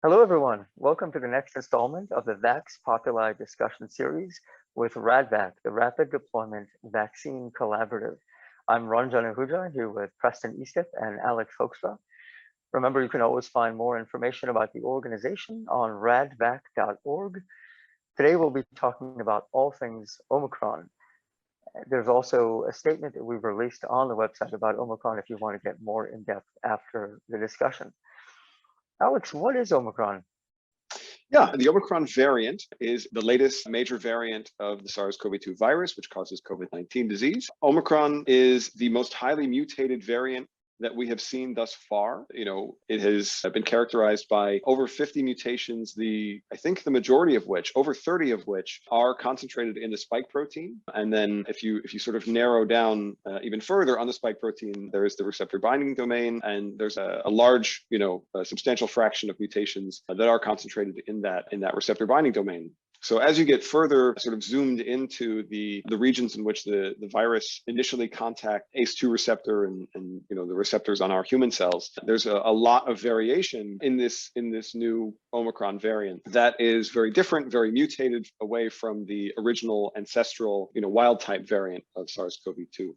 Hello, everyone. Welcome to the next installment of the VAX Populi discussion series with RaDVaC, the Rapid Deployment Vaccine Collaborative. I'm Ranjan Ahuja here with Preston, Estep, and Alex Hoekstra. Remember, you can always find more information about the organization on radvac.org. Today, we'll be talking about all things Omicron. There's also a statement that we've released on the website about Omicron if you want to get more in depth after the discussion. Alex, what is Omicron? Yeah, the Omicron variant is the latest major variant of the SARS-CoV-2 virus, which causes COVID-19 disease. Omicron is the most highly mutated variant that we have seen thus far. It has been characterized by over 50 mutations, I think the majority of which, over 30 of which, are concentrated in the spike protein. And then if you sort of narrow down even further on the spike protein, there is the receptor binding domain, and there's a large, a substantial fraction of mutations that are concentrated in that receptor binding domain. So as you get further sort of zoomed into the regions in which the virus initially contact ACE2 receptor and the receptors on our human cells, there's a lot of variation in this new Omicron variant that is very different, very mutated away from the original ancestral wild type variant of SARS-CoV-2.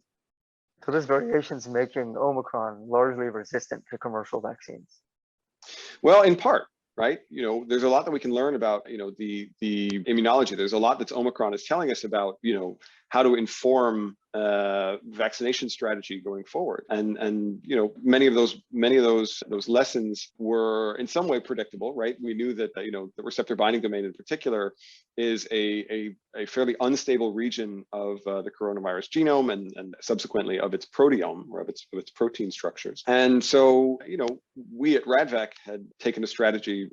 So this variation is making Omicron largely resistant to commercial vaccines. Well, in part. Right? There's a lot that we can learn about, the immunology. There's a lot that Omicron is telling us about, how to inform vaccination strategy going forward. And many of those lessons were in some way predictable, right? We knew that, the receptor binding domain in particular is a fairly unstable region of the coronavirus genome and subsequently of its proteome or of its protein structures. And so, we at RaDVaC had taken a strategy,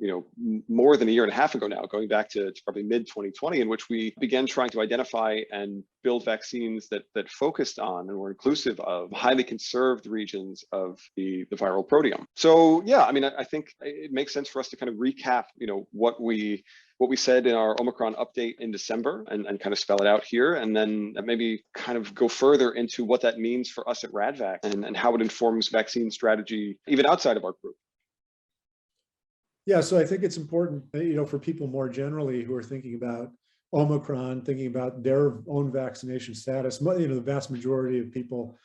more than a year and a half ago now, going back to probably mid-2020, in which we began trying to identify and build vaccines that focused on and were inclusive of highly conserved regions of the viral proteome. So yeah, I think it makes sense for us to kind of recap, what we said in our Omicron update in December and kind of spell it out here, and then maybe kind of go further into what that means for us at RaDVaC and how it informs vaccine strategy even outside of our group. Yeah, so I think it's important, for people more generally who are thinking about Omicron, thinking about their own vaccination status. The vast majority of people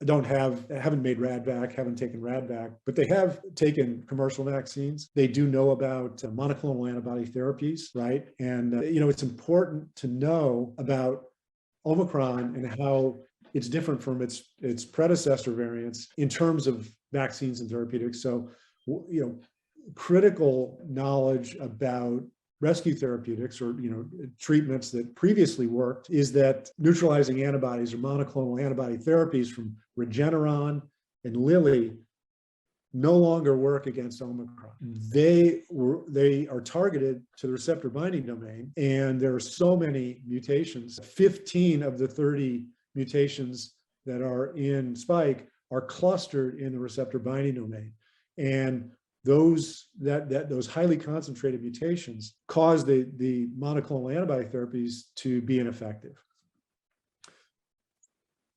haven't made RaDVaC, haven't taken RaDVaC, but they have taken commercial vaccines. They do know about monoclonal antibody therapies, right? And it's important to know about Omicron and how it's different from its predecessor variants in terms of vaccines and therapeutics. So, critical knowledge about rescue therapeutics or treatments that previously worked is that neutralizing antibodies or monoclonal antibody therapies from Regeneron and Lilly no longer work against Omicron. They are targeted to the receptor binding domain, and there are so many mutations. 15 of the 30 mutations that are in spike are clustered in the receptor binding domain, and those highly concentrated mutations cause the monoclonal antibody therapies to be ineffective.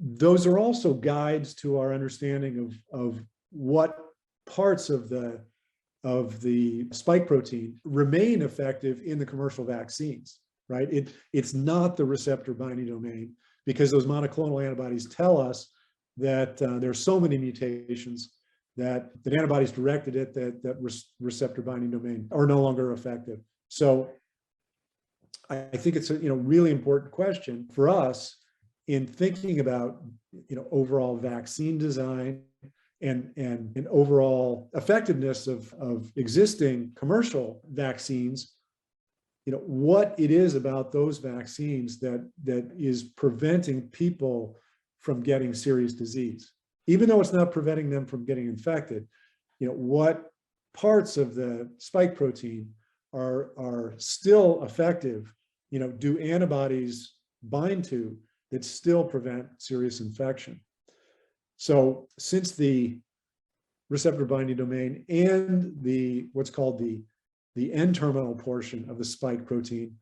Those are also guides to our understanding of what parts of the spike protein remain effective in the commercial vaccines, right? It's not the receptor binding domain, because those monoclonal antibodies tell us that there are so many mutations that antibodies directed at that receptor binding domain are no longer effective. So I think it's a really important question for us in thinking about overall vaccine design and overall effectiveness of existing commercial vaccines. What it is about those vaccines that is preventing people from getting serious disease. Even though it's not preventing them from getting infected, what parts of the spike protein are still effective, do antibodies bind to that still prevent serious infection. So since the receptor binding domain and what's called the N-terminal portion of the spike protein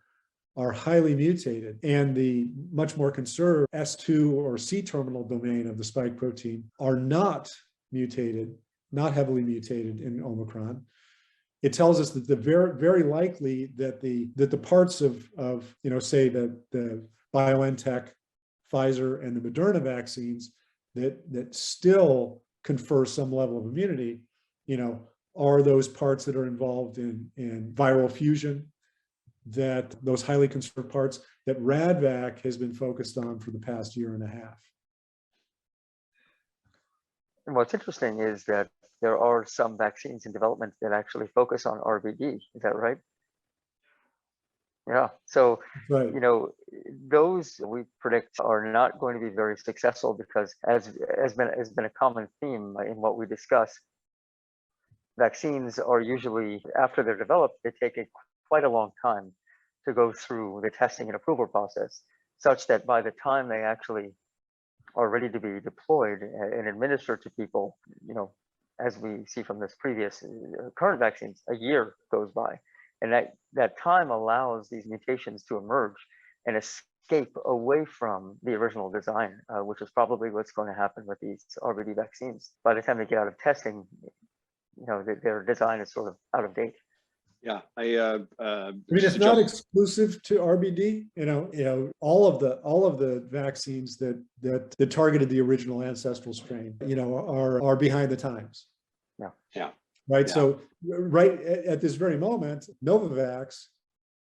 are highly mutated, and the much more conserved S2 or C-terminal domain of the spike protein are not mutated, not heavily mutated in Omicron, it tells us that the very likely that the parts of say the BioNTech, Pfizer, and the Moderna vaccines that still confer some level of immunity, are those parts that are involved in viral fusion, that those highly conserved parts that RaDVaC has been focused on for the past year and a half. And what's interesting is that there are some vaccines in development that actually focus on RBD. Is that right? Yeah. So, Right. those we predict are not going to be very successful because, as has been a common theme in what we discuss, vaccines are usually, after they're developed, they take quite a long time to go through the testing and approval process, such that by the time they actually are ready to be deployed and administered to people, as we see from this previous current vaccines, a year goes by. And that time allows these mutations to emerge and escape away from the original design, which is probably what's going to happen with these RBD vaccines. By the time they get out of testing, their design is sort of out of date. Yeah, it's not exclusive to RBD. All of the vaccines that targeted the original ancestral strain, are behind the times. Yeah. Right. Yeah. So right at this very moment, Novavax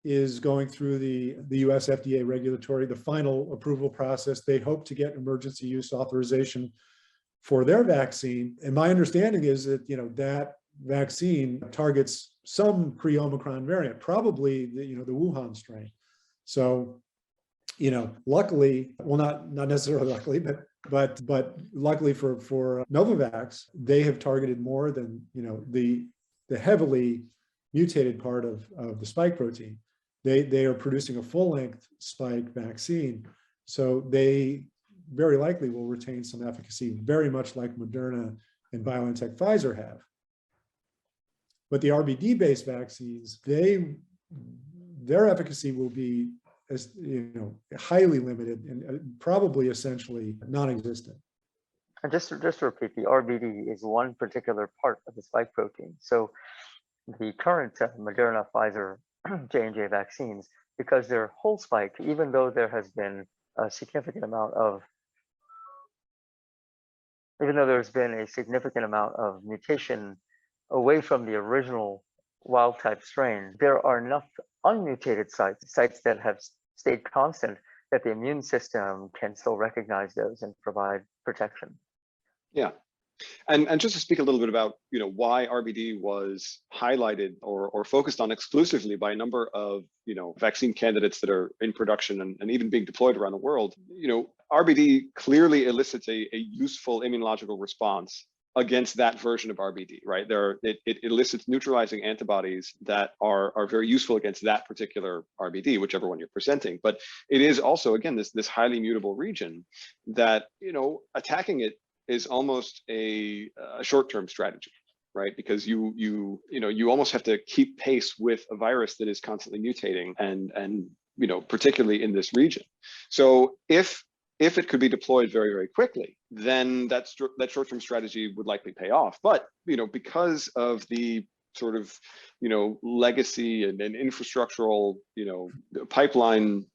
is going through the US FDA regulatory, the final approval process. They hope to get emergency use authorization for their vaccine. And my understanding is that, that vaccine targets some pre-Omicron variant, probably the Wuhan strain. So, luckily, well, not necessarily luckily, but luckily for Novavax, they have targeted more than, the heavily mutated part of the spike protein. They are producing a full-length spike vaccine. So they very likely will retain some efficacy, very much like Moderna and BioNTech Pfizer have. But the RBD-based vaccines, their efficacy will be, as highly limited and probably essentially non-existent. And just to repeat, the RBD is one particular part of the spike protein. So the current Moderna, Pfizer, J&J vaccines, because they're whole spike, even though there has been a significant amount of mutation away from the original wild type strain, there are enough unmutated sites that have stayed constant that the immune system can still recognize those and provide protection. Yeah. And just to speak a little bit about, why RBD was highlighted or focused on exclusively by a number of, vaccine candidates that are in production and even being deployed around the world, RBD clearly elicits a useful immunological response against that version of RBD, right? It elicits neutralizing antibodies that are very useful against that particular RBD, whichever one you're presenting. But it is also, again, this highly mutable region that, attacking it is almost a short-term strategy, right? Because you almost have to keep pace with a virus that is constantly mutating and particularly in this region. So if it could be deployed very, very quickly, then that short-term strategy would likely pay off. But because of the sort of legacy and infrastructural pipeline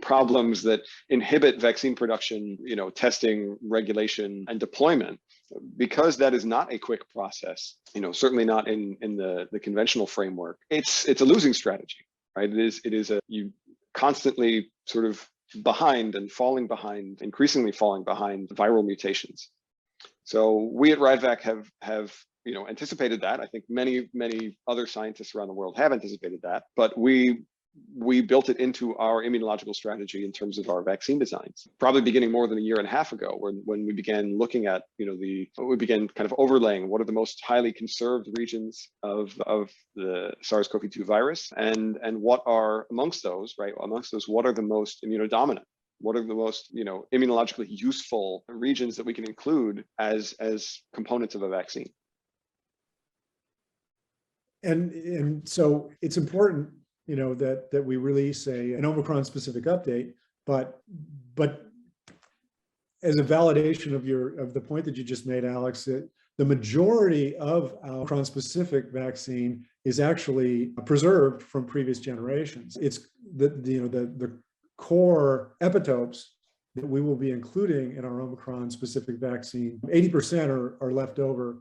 problems that inhibit vaccine production, testing, regulation, and deployment, because that is not a quick process, certainly not in the conventional framework, it's a losing strategy, right? You constantly sort of behind and increasingly falling behind viral mutations. So we at RaDVaC have anticipated that. I think many other scientists around the world have anticipated that, but we built it into our immunological strategy in terms of our vaccine designs, probably beginning more than a year and a half ago, when we began looking at, we began kind of overlaying what are the most highly conserved regions of the SARS-CoV-2 virus, and what are amongst those, what are the most immunodominant? What are the most, immunologically useful regions that we can include as components of a vaccine? And so it's important, that we release an Omicron specific update, but as a validation of the point that you just made, Alex, that the majority of our Omicron-specific vaccine is actually preserved from previous generations. It's the core epitopes that we will be including in our Omicron-specific vaccine. 80% are left over,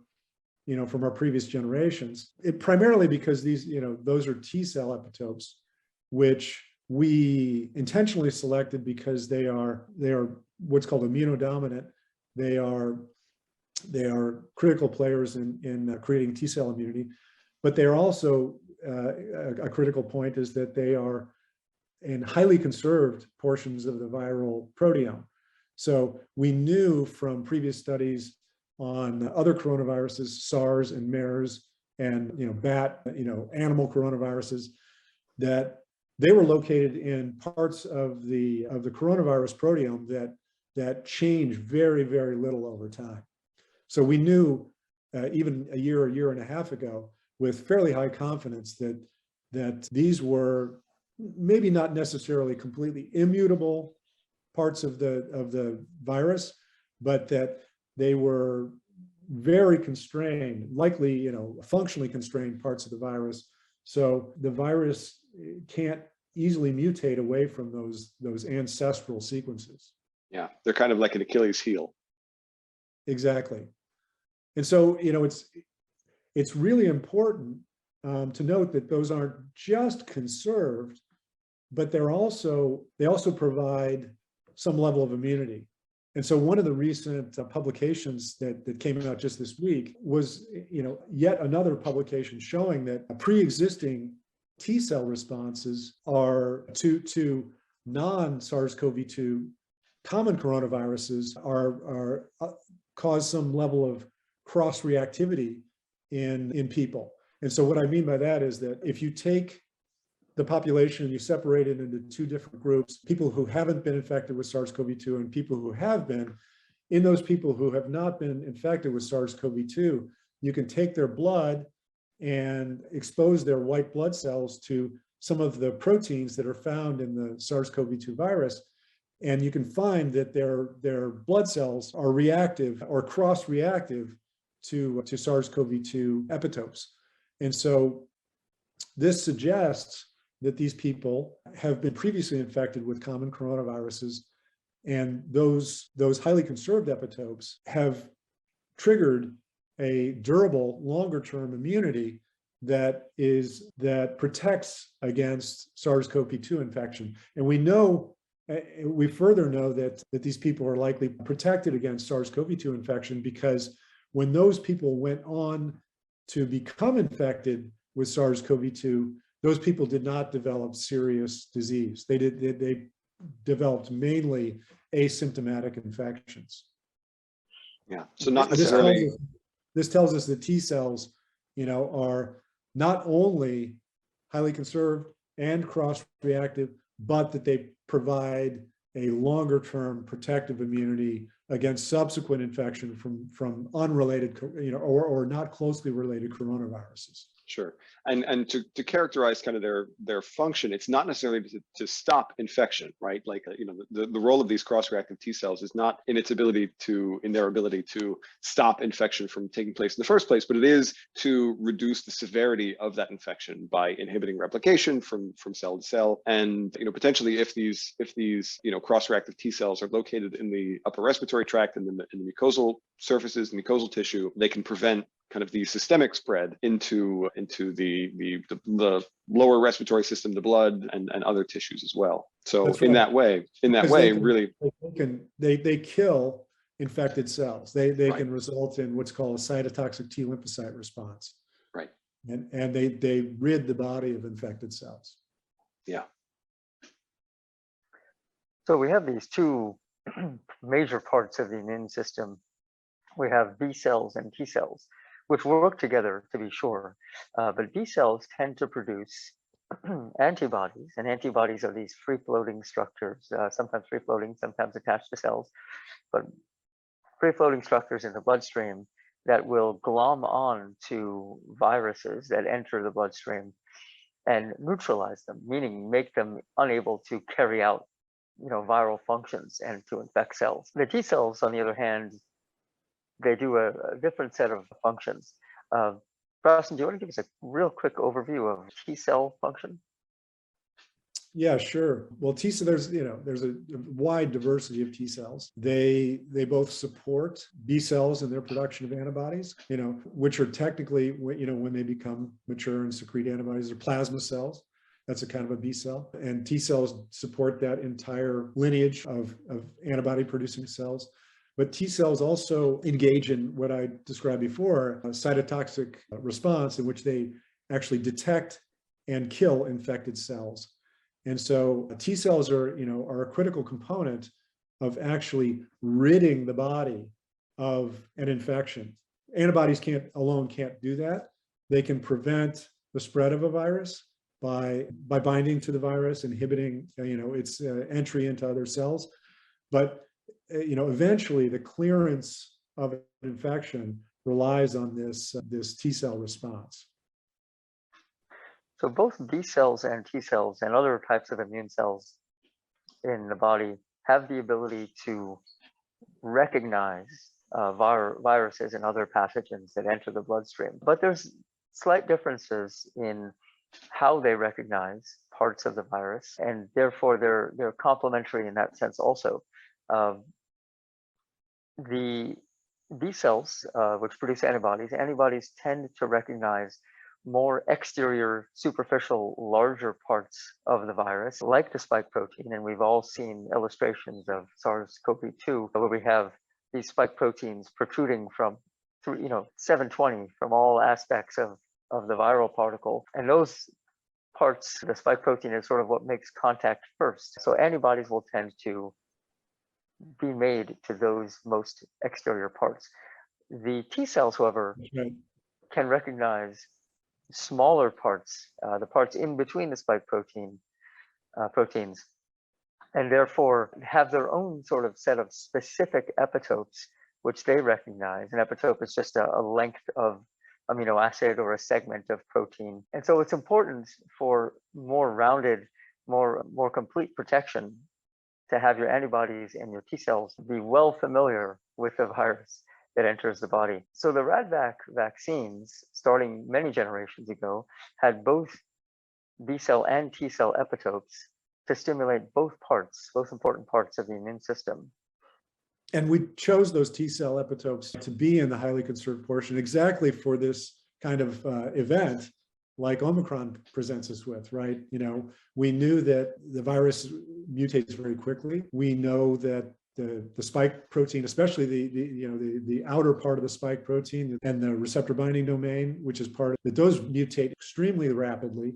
from our previous generations. Primarily because these, those are T cell epitopes, which we intentionally selected because they are what's called immunodominant. They are critical players in creating T cell immunity, but they are also a critical point is that they are in highly conserved portions of the viral proteome. So we knew from previous studies on other coronaviruses, SARS and MERS, and animal coronaviruses, that they were located in parts of the coronavirus proteome that change very, very little over time. So we knew even a year and a half ago with fairly high confidence that these were maybe not necessarily completely immutable parts of the virus, but that they were very constrained, likely, functionally constrained parts of the virus. So the virus can't easily mutate away from those ancestral sequences. Yeah, they're kind of like an Achilles heel. Exactly. And so, it's really important to note that those aren't just conserved, but they also provide some level of immunity. And so one of the recent publications that came out just this week was, yet another publication showing that pre-existing T cell responses are to non-SARS-CoV-2 common coronaviruses are cause some level of cross-reactivity in people. And so what I mean by that is that if you take the population and you separate it into two different groups, people who haven't been infected with SARS-CoV-2 and people who have been, in those people who have not been infected with SARS-CoV-2, you can take their blood and expose their white blood cells to some of the proteins that are found in the SARS-CoV-2 virus. And you can find that their blood cells are reactive or cross-reactive to SARS-CoV-2 epitopes. And so this suggests that these people have been previously infected with common coronaviruses, and those highly conserved epitopes have triggered a durable, longer-term immunity that protects against SARS-CoV-2 infection. And we further know that these people are likely protected against SARS-CoV-2 infection because when those people went on to become infected with SARS-CoV-2, those people did not develop serious disease. They developed mainly asymptomatic infections. Yeah, so not necessarily. This tells us that T cells, are not only highly conserved and cross-reactive, but that they provide a longer-term protective immunity against subsequent infection from unrelated, or not closely related coronaviruses. Sure. And to characterize kind of their function, it's not necessarily to stop infection, right? Like, the role of these cross-reactive T cells is not in their ability to stop infection from taking place in the first place, but it is to reduce the severity of that infection by inhibiting replication from cell to cell. And, potentially if these cross-reactive T cells are located in the upper respiratory tract and in the mucosal surfaces, mucosal tissue, they can prevent kind of the systemic spread into the lower respiratory system, the blood, and other tissues as well. So That's in right. that way, really they kill infected cells. They Right. can result in what's called a cytotoxic T lymphocyte response. Right. And they rid the body of infected cells. Yeah. So we have these two major parts of the immune system. We have B cells and T cells, which work together to be sure. But B cells tend to produce antibodies, and antibodies are these free-floating structures, sometimes free-floating, sometimes attached to cells, but free-floating structures in the bloodstream that will glom on to viruses that enter the bloodstream and neutralize them, meaning make them unable to carry out viral functions and to infect cells. The T cells, on the other hand, they do a different set of functions. Preston, do you want to give us a real quick overview of T cell function? Yeah, sure. Well, T cell, there's a wide diversity of T cells. They both support B cells in their production of antibodies, which are technically, when they become mature and secrete antibodies, they're plasma cells. That's a kind of a B cell. And T cells support that entire lineage of antibody producing cells. But T cells also engage in what I described before, a cytotoxic response in which they actually detect and kill infected cells. And so T cells are a critical component of actually ridding the body of an infection. Antibodies alone can't do that. They can prevent the spread of a virus by binding to the virus, inhibiting its entry into other cells. But eventually the clearance of an infection relies on this T cell response. So both B cells and T cells and other types of immune cells in the body have the ability to recognize viruses and other pathogens that enter the bloodstream. But there's slight differences in how they recognize parts of the virus, and therefore they're complementary in that sense also. The B cells, which produce antibodies tend to recognize more exterior, superficial, larger parts of the virus, like the spike protein. And we've all seen illustrations of SARS-CoV-2 where we have these spike proteins protruding from 720 from all aspects of the viral particle. And those parts, the spike protein is sort of what makes contact first. So antibodies will tend to be made to those most exterior parts. The T cells, however, can recognize smaller parts, the parts in between the spike proteins, and therefore have their own sort of set of specific epitopes which they recognize. An epitope is just a length of amino acid or a segment of protein. And so it's important for more rounded, more complete protection to have your antibodies and your T cells be well familiar with the virus that enters the body. So the RaDVaC vaccines, starting many generations ago, had both B cell and T cell epitopes to stimulate both important parts of the immune system. And we chose those T cell epitopes to be in the highly conserved portion exactly for this kind of event like Omicron presents us with, right? We knew that the virus mutates very quickly. We know that the spike protein, especially the outer part of the spike protein and the receptor binding domain, which is that those mutate extremely rapidly.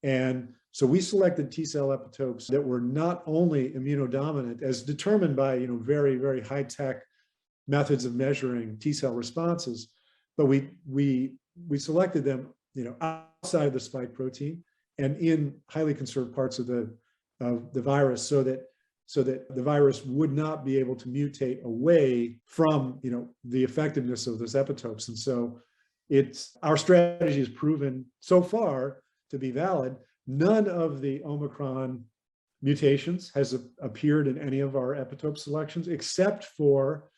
And so we selected T cell epitopes that were not only immunodominant as determined by very, very high tech methods of measuring T cell responses, but we selected them outside of the spike protein and in highly conserved parts of the virus so that the virus would not be able to mutate away from the effectiveness of those epitopes. And so our strategy is proven so far to be valid. None of the Omicron mutations has appeared in any of our epitope selections except for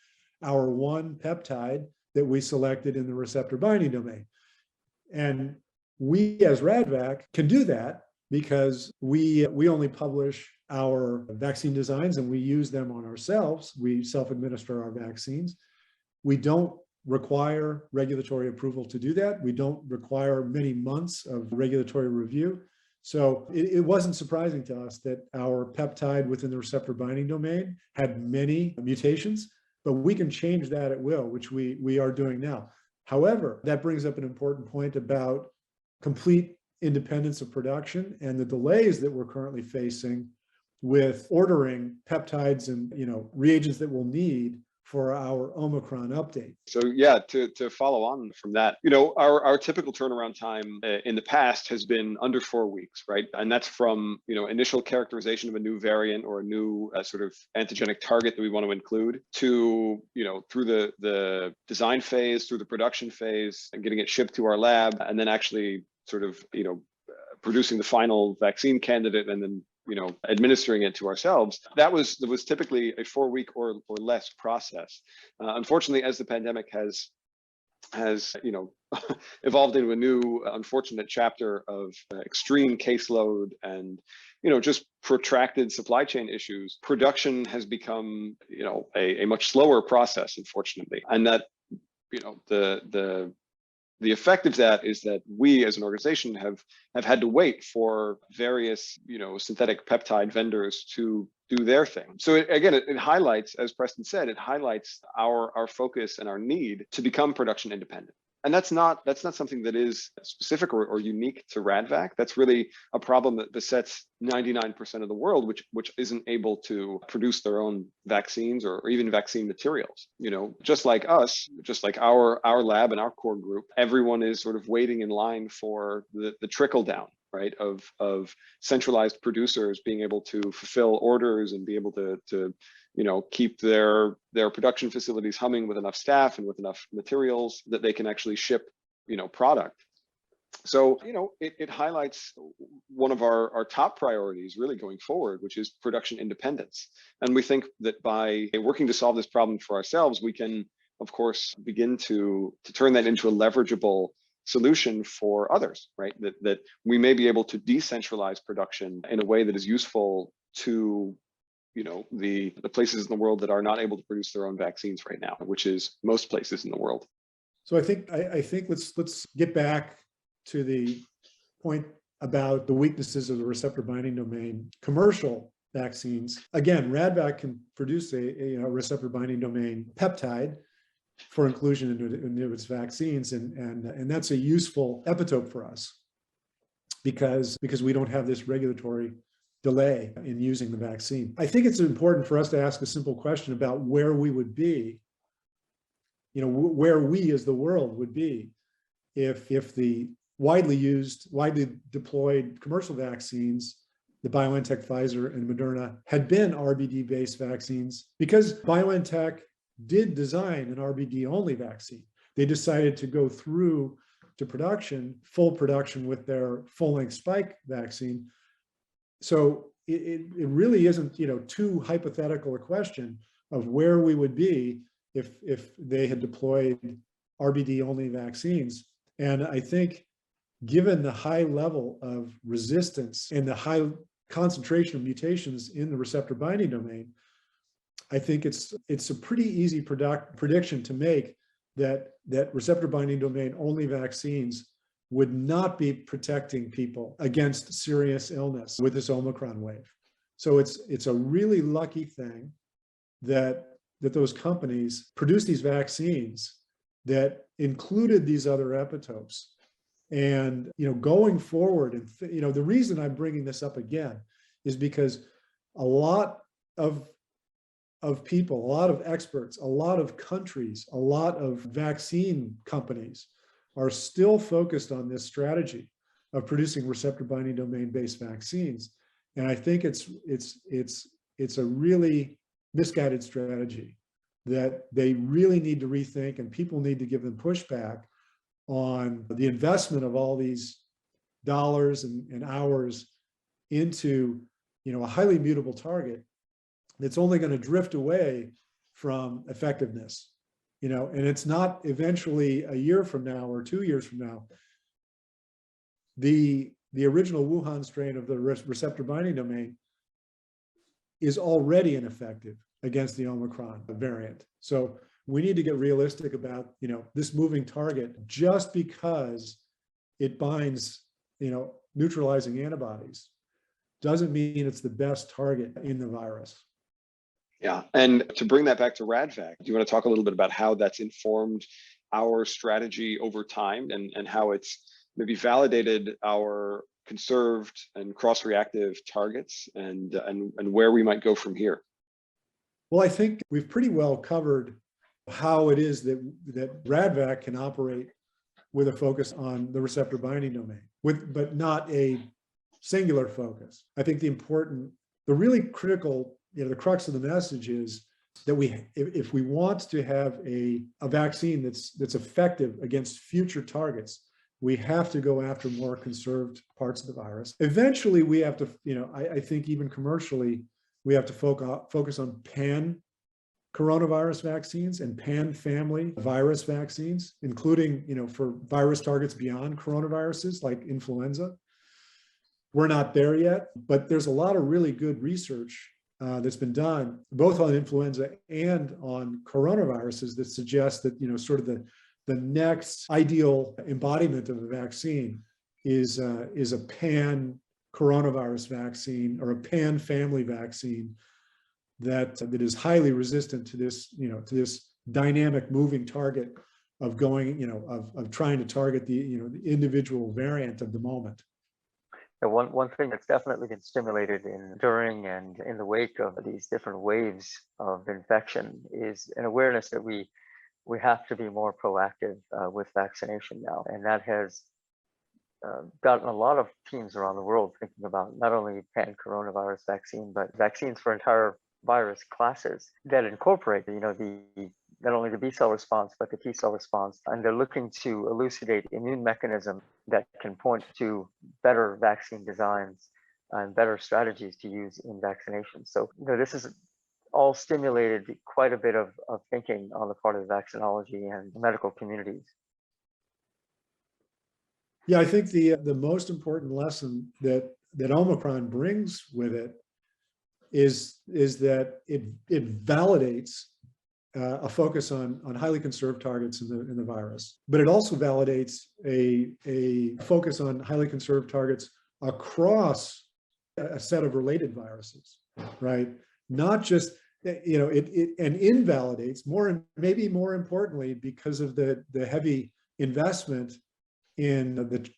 our one peptide that we selected in the receptor binding domain. And we as RaDVaC can do that because we only publish our vaccine designs and we use them on ourselves. We self-administer our vaccines. We don't require regulatory approval to do that. We don't require many months of regulatory review. So it wasn't surprising to us that our peptide within the receptor binding domain had many mutations, but we can change that at will, which we are doing now. However, that brings up an important point about complete independence of production and the delays that we're currently facing with ordering peptides and reagents that we'll need for our Omicron update. So yeah, to follow on from that, our typical turnaround time in the past has been under 4 weeks, right? And that's from initial characterization of a new variant or a new sort of antigenic target that we want to include to through the design phase, through the production phase, and getting it shipped to our lab, and then actually sort of producing the final vaccine candidate and then administering it to ourselves, that was typically a 4-week or less process. Unfortunately, as the pandemic has evolved into a new unfortunate chapter of extreme caseload and just protracted supply chain issues, production has become a much slower process, unfortunately. And that the effect of that is that we as an organization have had to wait for various synthetic peptide vendors to do their thing. So it highlights, as Preston said, it highlights our focus and our need to become production independent. And that's not something that is specific or unique to RaDVaC. That's really a problem that besets 99% of the world, which isn't able to produce their own vaccines or even vaccine materials. Just like us, just like our lab and our core group, everyone is sort of waiting in line for the trickle down, right, of centralized producers being able to fulfill orders and be able to keep their production facilities humming with enough staff and with enough materials that they can actually ship, product. So, it highlights one of our top priorities really going forward, which is production independence. And we think that by working to solve this problem for ourselves, we can, of course, begin to turn that into a leverageable solution for others, right? That we may be able to decentralize production in a way that is useful to the places in the world that are not able to produce their own vaccines right now, which is most places in the world. So I think let's get back to the point about the weaknesses of the receptor binding domain. Commercial vaccines, again, RaDVaC can produce a receptor binding domain peptide for inclusion into its vaccines, and that's a useful epitope for us because we don't have this regulatory delay in using the vaccine. I think it's important for us to ask a simple question about where we would be, where we as the world would be if the widely deployed commercial vaccines, the BioNTech, Pfizer, and Moderna, had been RBD-based vaccines, because BioNTech did design an RBD-only vaccine. They decided to go through to full production with their full-length spike vaccine. So it really isn't, too hypothetical a question of where we would be if they had deployed RBD-only vaccines. And I think given the high level of resistance and the high concentration of mutations in the receptor binding domain, I think it's a pretty easy prediction to make that receptor binding domain only vaccines would not be protecting people against serious illness with this Omicron wave. So it's a really lucky thing that those companies produced these vaccines that included these other epitopes. And going forward, and the reason I'm bringing this up again is because a lot of people, a lot of experts, a lot of countries, a lot of vaccine companies are still focused on this strategy of producing receptor binding domain based vaccines. And I think it's a really misguided strategy that they really need to rethink, and people need to give them pushback on the investment of all these dollars and hours into a highly mutable target that's only going to drift away from effectiveness. And it's not eventually a year from now or 2 years from now. The original Wuhan strain of the receptor binding domain is already ineffective against the Omicron variant. So we need to get realistic about, this moving target. Just because it binds, neutralizing antibodies doesn't mean it's the best target in the virus. Yeah, and to bring that back to RaDVaC, do you want to talk a little bit about how that's informed our strategy over time and how it's maybe validated our conserved and cross-reactive targets and where we might go from here? Well, I think we've pretty well covered how it is that RaDVaC can operate with a focus on the receptor binding domain, but not a singular focus. I think the really critical, the crux of the message is that if we want to have a vaccine that's effective against future targets, We have to go after more conserved parts of the virus. Eventually, we have to, I think even commercially, we have to focus on pan-coronavirus vaccines and pan-family virus vaccines, including, for virus targets beyond coronaviruses like influenza. We're not there yet, but there's a lot of really good research that's been done, both on influenza and on coronaviruses, that suggest that, sort of the next ideal embodiment of a vaccine is a pan-coronavirus vaccine or a pan-family vaccine that is highly resistant to this, to this dynamic moving target of going, of trying to target the individual variant of the moment. One thing that's definitely been stimulated during and in the wake of these different waves of infection is an awareness that we have to be more proactive with vaccination now. And that has gotten a lot of teams around the world thinking about not only pan-coronavirus vaccine, but vaccines for entire virus classes that incorporate, not only the B cell response, but the T cell response. And they're looking to elucidate immune mechanism that can point to better vaccine designs and better strategies to use in vaccination. So this is all stimulated quite a bit of thinking on the part of the vaccinology and medical communities. Yeah, I think the most important lesson that Omicron brings with it is that it validates a focus on highly conserved targets in the virus, but it also validates a focus on highly conserved targets across a set of related viruses, right? Not just, it invalidates maybe more importantly, because of the heavy investment in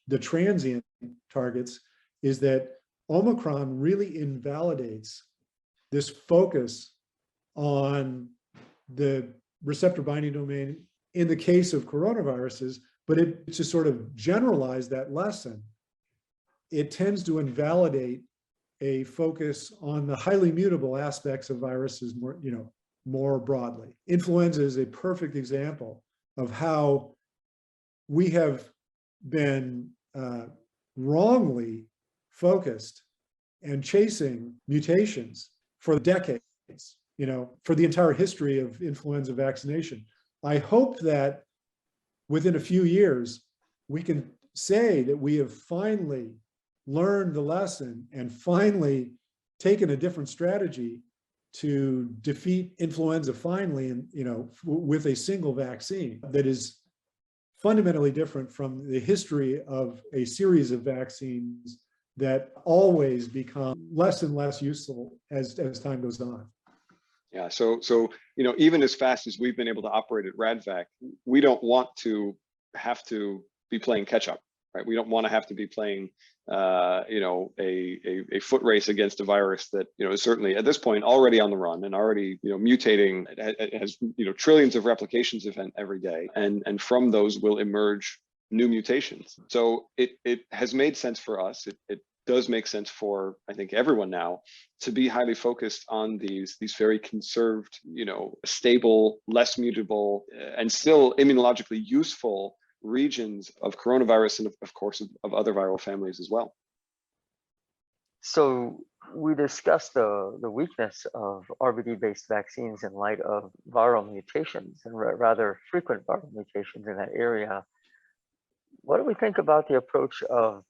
the transient targets, is that Omicron really invalidates this focus on the receptor binding domain in the case of coronaviruses, but to sort of generalize that lesson, it tends to invalidate a focus on the highly mutable aspects of viruses more broadly. Influenza is a perfect example of how we have been wrongly focused and chasing mutations for decades, for the entire history of influenza vaccination. I hope that within a few years, we can say that we have finally learned the lesson and finally taken a different strategy to defeat influenza finally, and with a single vaccine that is fundamentally different from the history of a series of vaccines that always become less and less useful as time goes on. Yeah, so even as fast as we've been able to operate at RaDVaC, we don't want to have to be playing catch up, right? We don't want to have to be playing a foot race against a virus that is certainly at this point already on the run and already mutating. It has trillions of replications event every day, and from those will emerge new mutations. So it has made sense for us. It does make sense for, I think, everyone now to be highly focused on these very conserved, stable, less mutable, and still immunologically useful regions of coronavirus and of course of other viral families as well. So we discussed the weakness of RBD-based vaccines in light of viral mutations and rather frequent viral mutations in that area. What do we think about the approach of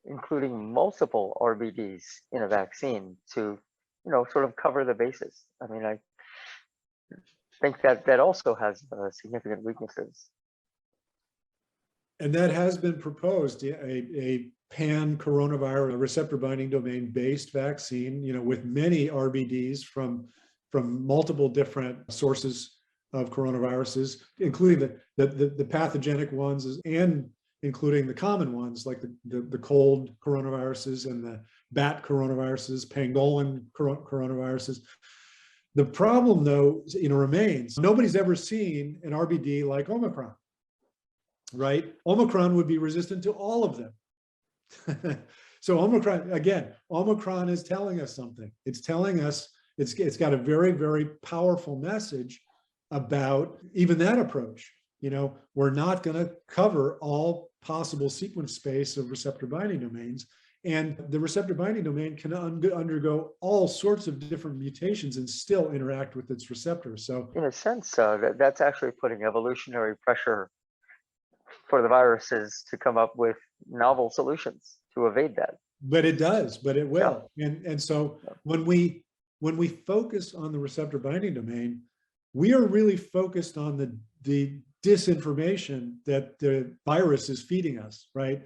including multiple RBDs in a vaccine to, sort of cover the bases? I mean, I think that also has significant weaknesses. And that has been proposed, a pan-coronavirus receptor binding domain based vaccine, with many RBDs from multiple different sources of coronaviruses, including the pathogenic ones and including the common ones like the cold coronaviruses and the bat coronaviruses, pangolin coronaviruses. The problem, though, remains. Nobody's ever seen an RBD like Omicron, right? Omicron would be resistant to all of them. So Omicron is telling us something. It's telling us, it's got a very, very powerful message about even that approach. We're not going to cover all possible sequence space of receptor binding domains. And the receptor binding domain can undergo all sorts of different mutations and still interact with its receptor. So in a sense, that's actually putting evolutionary pressure for the viruses to come up with novel solutions to evade that. but it does, but it will. And so when we focus on the receptor binding domain, we are really focused on the disinformation that the virus is feeding us, right?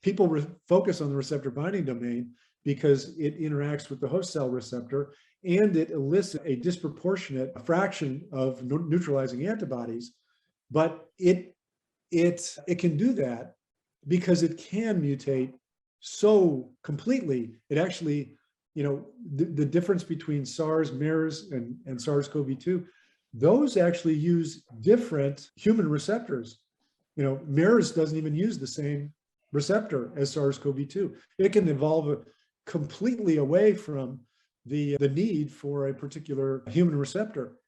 People focus on the receptor binding domain because it interacts with the host cell receptor and it elicits a disproportionate fraction of neutralizing antibodies. But it can do that because it can mutate so completely. It actually, the difference between SARS, MERS, and SARS-CoV-2, those actually use different human receptors. MERS doesn't even use the same receptor as SARS-CoV-2. It can evolve completely away from the need for a particular human receptor.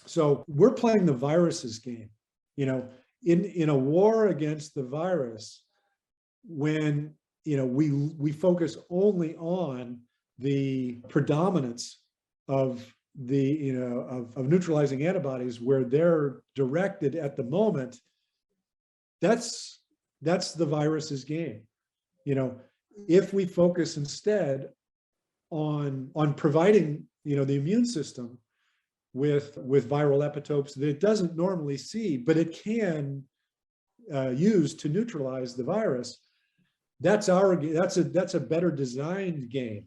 So we're playing the virus's game. In a war against the virus, when we focus only on the predominance of the of neutralizing antibodies where they're directed at the moment, that's the virus's game. If we focus instead on providing the immune system with viral epitopes that it doesn't normally see, but it can use to neutralize the virus, that's a better designed game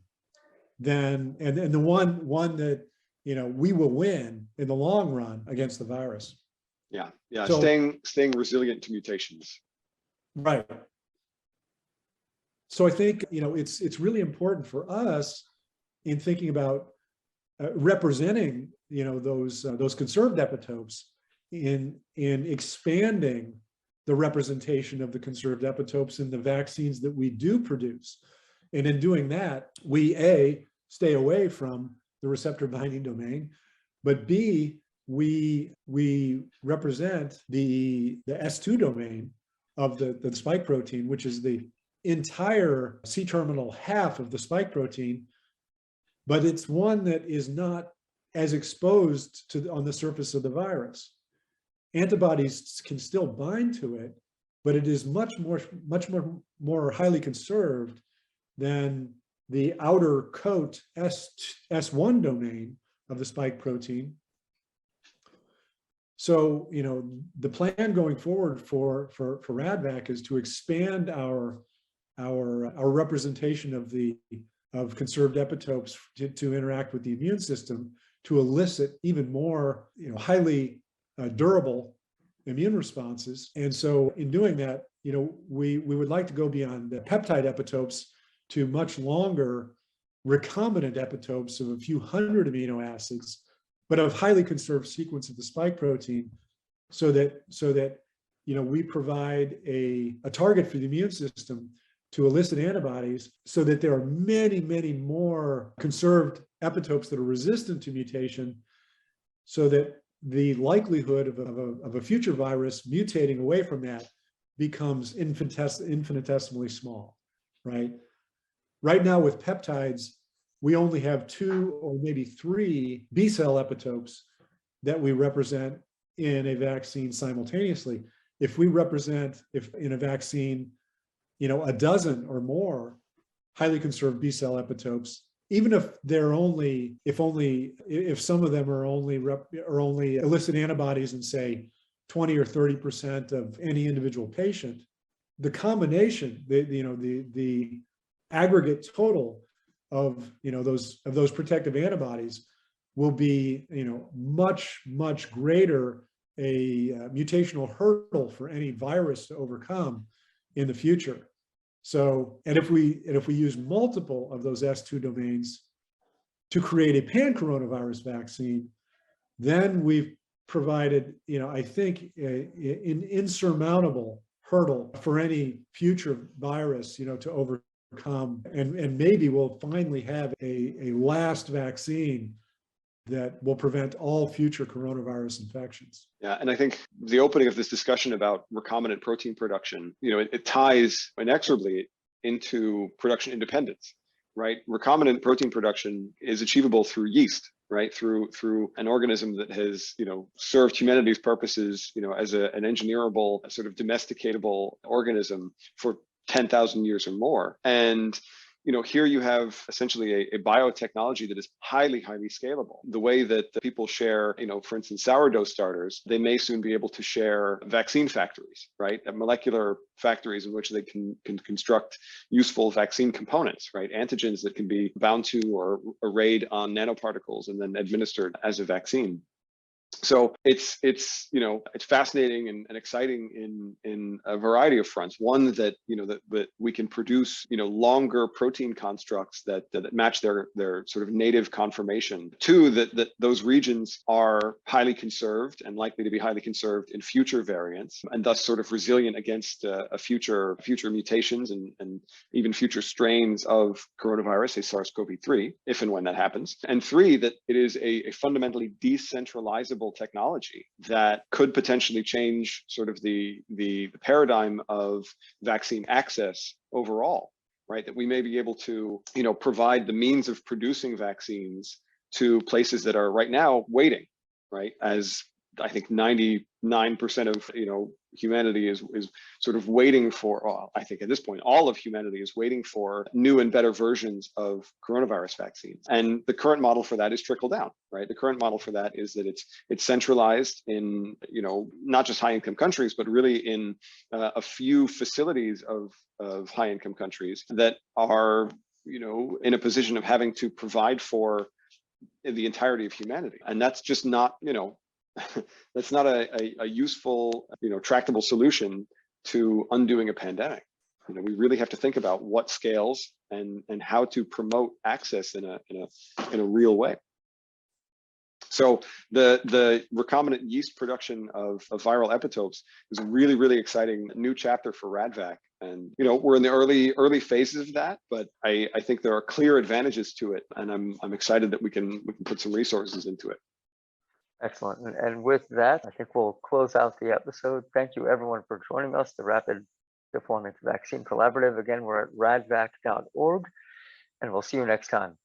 than and the one that we will win in the long run against the virus. Yeah. So, staying resilient to mutations. Right. So I think it's really important for us in thinking about representing those conserved epitopes in expanding the representation of the conserved epitopes in the vaccines that we do produce. And in doing that, we stay away from the receptor binding domain, but B, we represent the S2 domain of the spike protein, which is the entire C-terminal half of the spike protein, but it's one that is not as exposed on the surface of the virus. Antibodies can still bind to it, but it is much more highly conserved than the outer coat S1 domain of the spike protein. So, the plan going forward for RaDVaC is to expand our representation of conserved epitopes to interact with the immune system to elicit even more, highly durable immune responses. And so in doing that, we would like to go beyond the peptide epitopes to much longer recombinant epitopes of a few hundred amino acids, but of highly conserved sequence of the spike protein, so that we provide a target for the immune system to elicit antibodies, so that there are many more conserved epitopes that are resistant to mutation, so that the likelihood of a future virus mutating away from that becomes infinitesimally small, right? Right now with peptides, we only have 2 or maybe 3 B-cell epitopes that we represent in a vaccine simultaneously. If in a vaccine, a dozen or more highly conserved B-cell epitopes, even if if some of them are only elicit antibodies in, say, 20 or 30% of any individual patient, the combination, the aggregate total of those protective antibodies will be much greater a mutational hurdle for any virus to overcome in the future. So, and if we use multiple of those S2 domains to create a pan-coronavirus vaccine, then we've provided, I think, an insurmountable hurdle for any future virus, to overcome. And maybe we'll finally have a last vaccine that will prevent all future coronavirus infections. Yeah, and I think the opening of this discussion about recombinant protein production, it ties inexorably into production independence, right? Recombinant protein production is achievable through yeast, right? Through an organism that has, served humanity's purposes, as an engineerable, sort of domesticatable organism for 10,000 years or more. And here you have essentially a biotechnology that is highly, highly scalable. The way that the people share, for instance, sourdough starters, they may soon be able to share vaccine factories, right? Molecular factories in which they can construct useful vaccine components, right? Antigens that can be bound to or arrayed on nanoparticles and then administered as a vaccine. So it's fascinating and exciting in a variety of fronts. One, that that we can produce longer protein constructs that match their sort of native conformation. Two, that those regions are highly conserved and likely to be highly conserved in future variants, and thus sort of resilient against future mutations and even future strains of coronavirus, say SARS-CoV-2, if and when that happens. And three, that it is a fundamentally decentralizable technology that could potentially change sort of the paradigm of vaccine access overall, right? That we may be able to, provide the means of producing vaccines to places that are right now waiting, right? As I think 99% of humanity is sort of waiting for, well, I think at this point all of humanity is waiting for new and better versions of coronavirus vaccines. And the current model for that is trickle down, right? The current model for that is that it's centralized in not just high income countries, but really in a few facilities of high income countries that are in a position of having to provide for the entirety of humanity. And that's just not that's not a useful, tractable solution to undoing a pandemic. We really have to think about what scales and how to promote access in a real way. So the recombinant yeast production of viral epitopes is a really, really exciting new chapter for RaDVaC. And we're in the early phases of that, but I think there are clear advantages to it, and I'm excited that we can put some resources into it. Excellent. And with that, I think we'll close out the episode. Thank you everyone for joining us, the Rapid Deployment Vaccine Collaborative. Again, we're at radvac.org, and we'll see you next time.